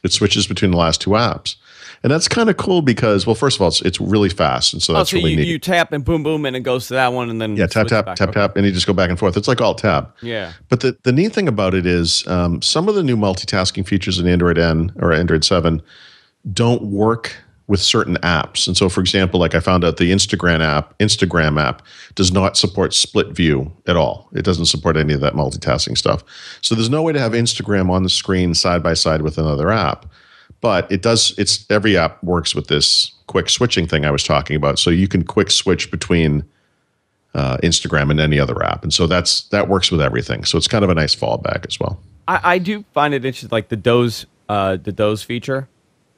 it switches between the last two apps. And that's kind of cool because, well, first of all, it's really fast. And so that's really neat. You tap and boom, boom, and it goes to that one. And then tap, and you just go back and forth. It's like alt tab. Yeah. But the neat thing about it is some of the new multitasking features in Android N or Android 7 don't work with certain apps. And so, for example, like I found out the Instagram app does not support split view at all. It doesn't support any of that multitasking stuff. So there's no way to have Instagram on the screen side by side with another app. But it does. Every app works with this quick switching thing I was talking about. So you can quick switch between Instagram and any other app, and so that works with everything. So it's kind of a nice fallback as well. I do find it interesting, like the doze feature.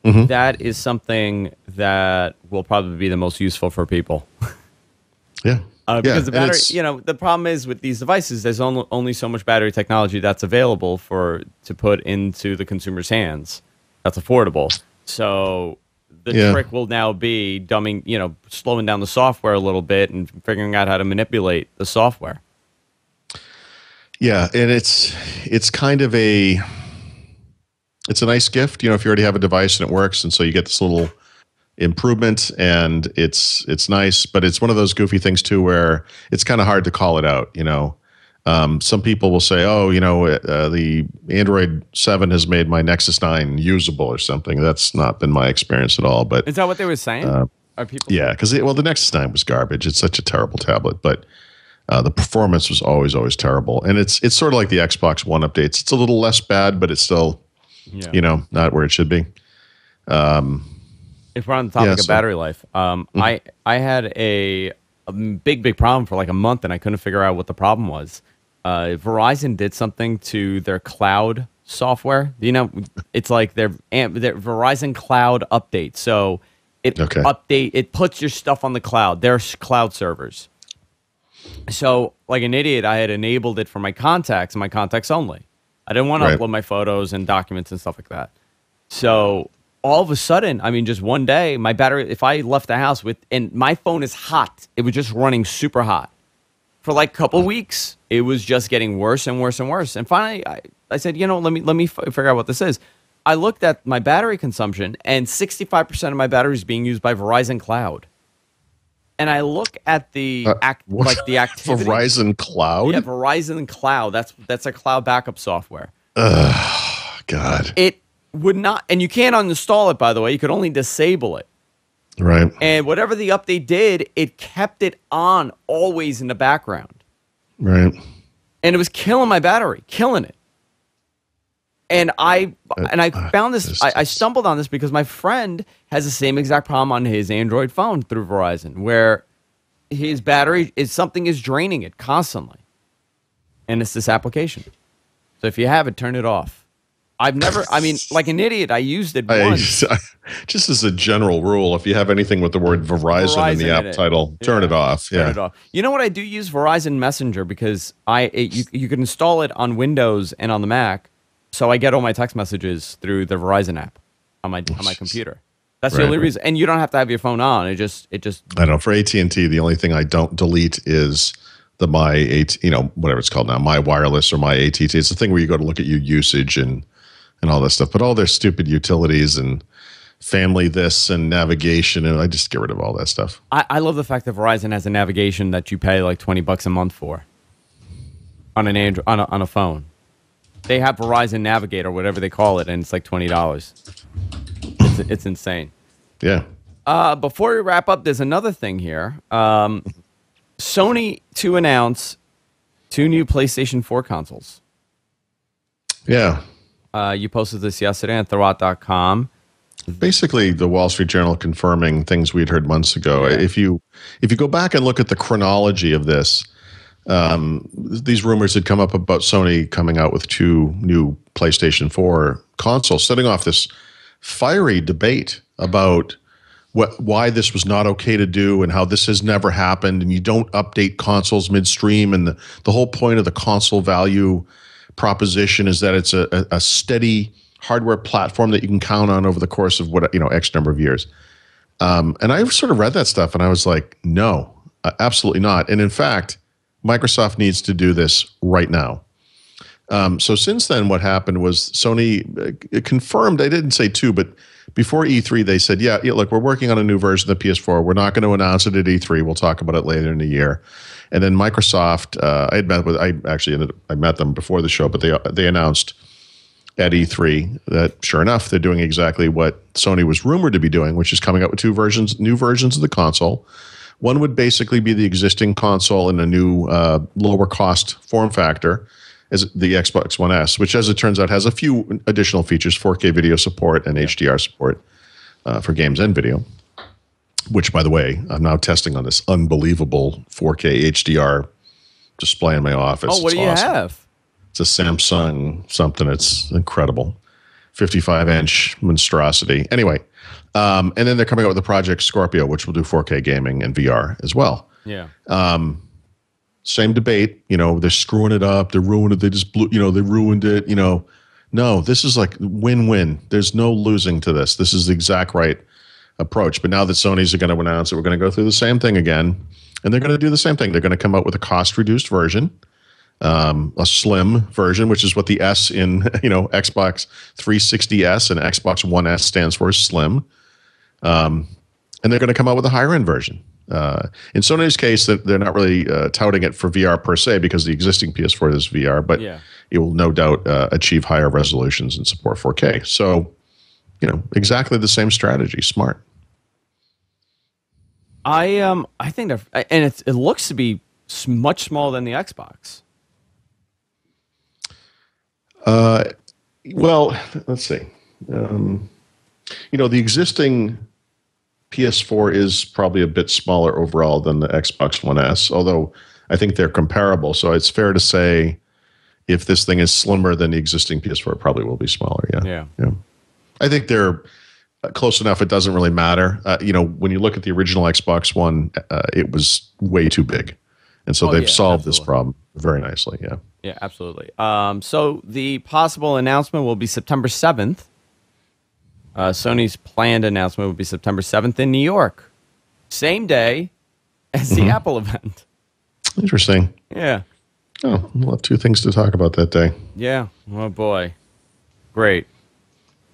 Mm-hmm. That is something that will probably be the most useful for people. Yeah. Because the battery, the problem is with these devices, there's only so much battery technology that's available to put into the consumer's hands. That's affordable. So the trick will now be dumbing, slowing down the software a little bit and figuring out how to manipulate the software. Yeah, and it's kind of it's a nice gift, if you already have a device and it works, and so you get this little improvement, and it's nice, but it's one of those goofy things too where it's kind of hard to call it out. Some people will say, "Oh, the Android 7 has made my Nexus 9 usable or something." That's not been my experience at all. But is that what they were saying? Are people? Yeah, because the Nexus 9 was garbage. It's such a terrible tablet, but the performance was always terrible. And it's sort of like the Xbox One updates. It's a little less bad, but it's still, not where it should be. If we're on the topic of battery life, I had a big problem for like a month, and I couldn't figure out what the problem was. Verizon did something to their cloud software. It's like their Verizon Cloud Update. So it puts your stuff on the cloud. Their cloud servers. So like an idiot, I had enabled it for my contacts and my contacts only. I didn't want to upload my photos and documents and stuff like that. So all of a sudden, just one day, my battery, if I left the house and my phone is hot, it was just running super hot. For like a couple of weeks, it was just getting worse and worse and worse. And finally, I said, let me figure out what this is. I looked at my battery consumption, and 65% of my battery is being used by Verizon Cloud. And I look at the activity. Verizon Cloud? Yeah, Verizon Cloud. That's a cloud backup software. God. It would not, and you can't uninstall it, by the way. You could only disable it. Right. And whatever the update did, it kept it on always in the background. Right. And it was killing my battery, killing it. And I found this, I stumbled on this because my friend has the same exact problem on his Android phone through Verizon, where his battery something is draining it constantly. And it's this application. So if you have it, turn it off. I've never, like an idiot, I used it once. Just as a general rule, if you have anything with the word Verizon in the app title, turn it off. Turn it off. You know what? I do use Verizon Messenger because you can install it on Windows and on the Mac, so I get all my text messages through the Verizon app on my computer. That's the only reason. And you don't have to have your phone on. It just. I don't know. For AT&T, the only thing I don't delete is the whatever it's called now, My Wireless or My ATT. It's the thing where you go to look at your usage and all that stuff, but all their stupid utilities and family this and navigation, and I just get rid of all that stuff. I love the fact that Verizon has a navigation that you pay like $20 a month for on an Android on a phone. They have Verizon Navigate or whatever they call it, and it's like $20. It's insane. Yeah. Before we wrap up, there's another thing here. Sony to announce 2 new PlayStation 4 consoles. Yeah. You posted this yesterday on Thurrott.com. Basically, the Wall Street Journal confirming things we'd heard months ago. Yeah. If you go back and look at the chronology of this, these rumors had come up about Sony coming out with 2 new PlayStation 4 consoles, setting off this fiery debate about why this was not okay to do and how this has never happened, and you don't update consoles midstream, and the whole point of the console value proposition is that it's a steady hardware platform that you can count on over the course of X number of years. And I sort of read that stuff and I was like, no, absolutely not. And in fact, Microsoft needs to do this right now. So since then, what happened was Sony confirmed, I didn't say 2, but before E3, they said, yeah, look, we're working on a new version of the PS4. We're not going to announce it at E3. We'll talk about it later in the year. And then Microsoft, I met them before the show, but they announced at E3 that sure enough, they're doing exactly what Sony was rumored to be doing, which is coming up with new versions of the console. One would basically be the existing console in a new lower cost form factor, as the Xbox One S, which as it turns out has a few additional features, 4K video support and HDR support for games and video. Which, by the way, I'm now testing on this unbelievable 4K HDR display in my office. Oh, what do you have? It's a Samsung something. It's incredible. 55-inch monstrosity. Anyway, and then they're coming out with the Project Scorpio, which will do 4K gaming and VR as well. Yeah. Same debate. They're screwing it up. They're ruining it. They just blew. They ruined it. No, this is like win-win. There's no losing to this. This is the exact right approach. But now that Sony's are going to announce it, we're going to go through the same thing again, and they're going to do the same thing. They're going to come out with a cost-reduced version, a slim version, which is what the S in Xbox 360S and Xbox One S stands for, is slim. And they're going to come out with a higher-end version. In Sony's case, they're not really touting it for VR per se because the existing PS4 is VR, but it will no doubt achieve higher resolutions and support 4K. So, exactly the same strategy. Smart. I think that, and it looks to be much smaller than the Xbox. Well, let's see. The existing PS4 is probably a bit smaller overall than the Xbox One S, although I think they're comparable. So it's fair to say if this thing is slimmer than the existing PS4, it probably will be smaller. Yeah. I think they're close enough. It doesn't really matter. When you look at the original Xbox One, it was way too big. And so they've solved this problem very nicely. Yeah. Yeah, absolutely. So the possible announcement will be September 7th. Sony's planned announcement will be September 7th in New York. Same day as the Apple event. Interesting. Yeah. Oh, we'll have two things to talk about that day. Yeah. Oh, boy. Great.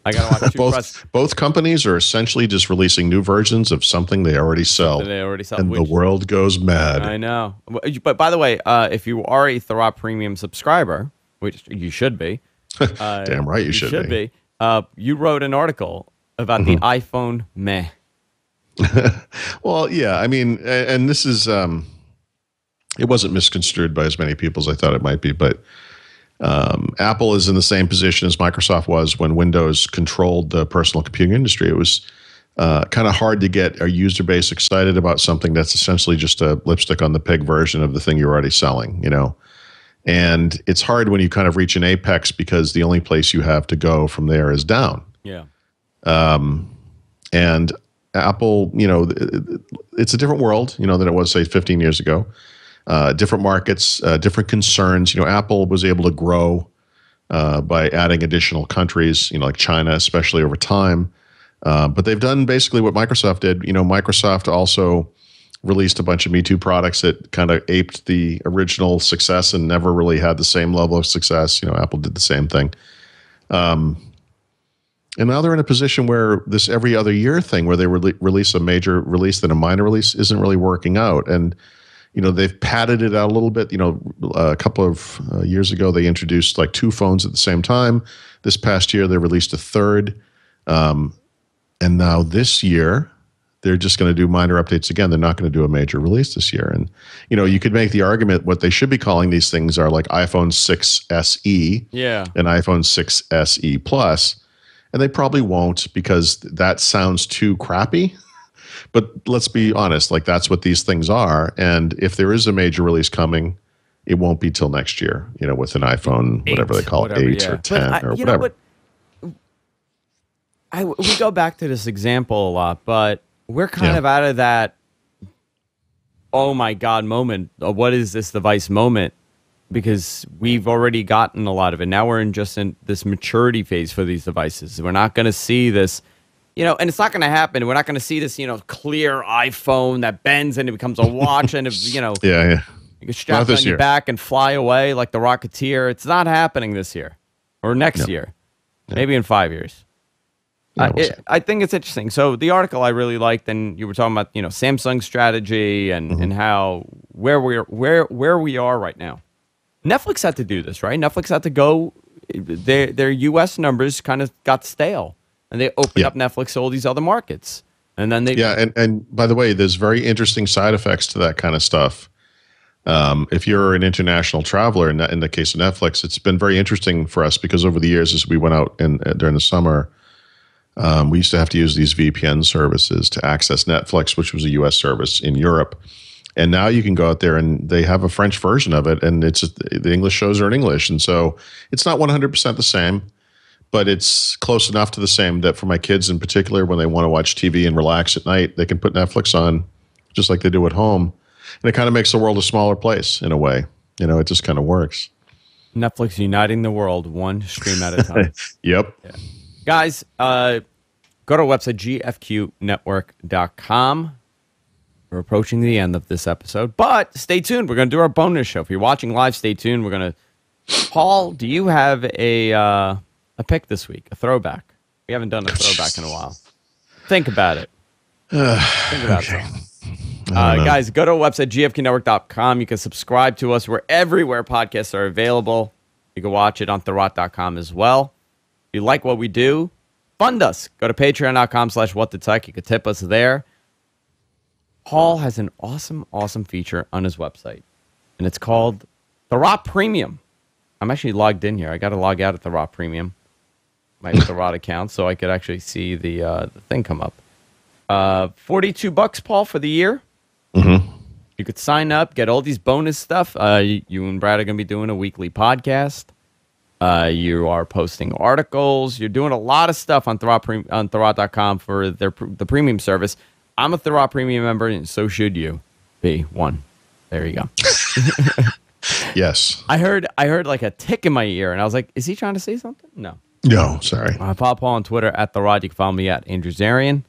I got to watch both companies are essentially just releasing new versions of something they already sell. And the world goes mad. I know. But by the way, if you are a Thurrott Premium subscriber, which you should be. Damn right you should be. You wrote an article about the iPhone meh. Well, yeah. I mean, and this is, it wasn't misconstrued by as many people as I thought it might be, but Apple is in the same position as Microsoft was when Windows controlled the personal computing industry. It was kind of hard to get a user base excited about something that's essentially just a lipstick on the pig version of the thing you're already selling, And it's hard when you kind of reach an apex because the only place you have to go from there is down. Yeah. And Apple, it's a different world, than it was, say, 15 years ago. Different markets, different concerns. Apple was able to grow by adding additional countries, like China, especially over time. But they've done basically what Microsoft did. Microsoft also released a bunch of Me Too products that kind of aped the original success and never really had the same level of success. Apple did the same thing. And now they're in a position where this every other year thing where they release a major release then a minor release isn't really working out. And they've padded it out a little bit. A couple of years ago, they introduced like two phones at the same time. This past year, they released a third. And now this year, they're just going to do minor updates again. They're not going to do a major release this year. And, you could make the argument what they should be calling these things are like iPhone 6 SE and iPhone 6 SE Plus. And they probably won't because that sounds too crappy. But let's be honest, like that's what these things are. And if there is a major release coming, it won't be till next year, with an iPhone, whatever they call it, 8 or 10 or whatever. We go back to this example a lot, but we're kind of out of that, oh my God moment, what is this device moment? Because we've already gotten a lot of it. Now we're in this maturity phase for these devices. We're not going to see this. And it's not going to happen. We're not going to see this, clear iPhone that bends and it becomes a watch and, you can strap it on your back and fly away like the Rocketeer. It's not happening this year or next year, maybe in 5 years. I think it's interesting. So the article I really liked, and you were talking about, Samsung's strategy and how where we are right now. Netflix had to do this, right? Netflix had to go. Their U.S. numbers kind of got stale. And they opened up Netflix to all these other markets. And then they... Yeah, and by the way, there's very interesting side effects to that kind of stuff. If you're an international traveler, in the case of Netflix, it's been very interesting for us because over the years, as we went out during the summer, we used to have to use these VPN services to access Netflix, which was a U.S. service in Europe. And now you can go out there and they have a French version of it, and the English shows are in English. And so it's not 100% the same. But it's close enough to the same that for my kids in particular, when they want to watch TV and relax at night, they can put Netflix on just like they do at home. And it kind of makes the world a smaller place in a way. It just kind of works. Netflix uniting the world one stream at a time. Yep. Yeah. Guys, Go to our website, gfqnetwork.com. We're approaching the end of this episode, but stay tuned. We're going to do our bonus show. If you're watching live, stay tuned. We're going to... Paul, do you have a pick this week, a throwback? We haven't done a throwback in a while. Think about it. Think about it. Guys, go to our website, gfqnetwork.com. You can subscribe to us. We're everywhere podcasts are available. You can watch it on Thurrott.com as well. If you like what we do, fund us. Go to patreon.com/whatthetech. You can tip us there. Paul has an awesome, awesome feature on his website, and it's called Thurrott Premium. I'm actually logged in here. I got to log out at Thurrott Premium, my Thurrott account, so I could actually see the thing come up. $42, Paul, for the year. Mm-hmm. You could sign up, get all these bonus stuff. You and Brad are going to be doing a weekly podcast. You are posting articles. You're doing a lot of stuff on Thurrott.com for the premium service. I'm a Thurrott Premium member, and so should you be one. There you go. Yes. I heard like a tick in my ear, and I was like, is he trying to say something? No. No, sorry. Follow Paul on Twitter at Thurrott. You can follow me at Andrew Zarian.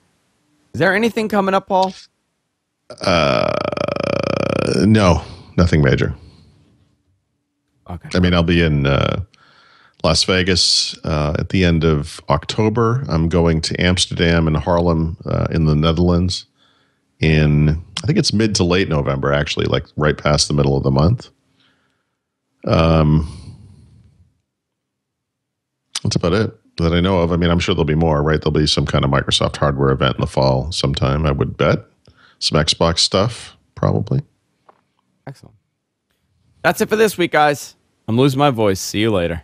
Is there anything coming up, Paul? No, nothing major. Okay. I mean, I'll be in Las Vegas at the end of October. I'm going to Amsterdam and Haarlem in the Netherlands I think it's mid to late November, actually, like right past the middle of the month. That's about it that I know of. I mean, I'm sure there'll be more, right? There'll be some kind of Microsoft hardware event in the fall sometime, I would bet. Some Xbox stuff, probably. Excellent. That's it for this week, guys. I'm losing my voice. See you later.